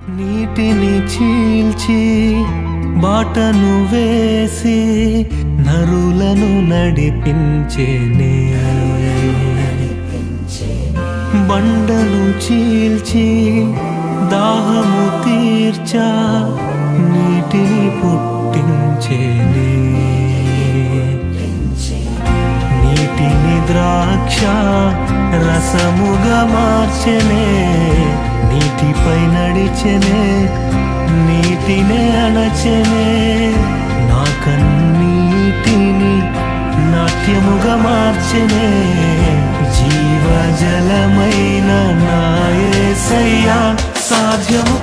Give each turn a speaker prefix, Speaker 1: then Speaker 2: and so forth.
Speaker 1: నీటిని చీల్చి బాటను వేసి నరులను నడిపించేనే, బండను చీల్చి దాహము తీర్చా నీటిని పుట్టించేనే, నీటిని ద్రాక్ష రసముగా మార్చెనే, నీటిపై నడిచెనే, నీటినే అణచెనే, నా కన్నీటిని నాట్యముగా మార్చెనే, జీవజలమైన నా యేసయ్యా సాధ్యము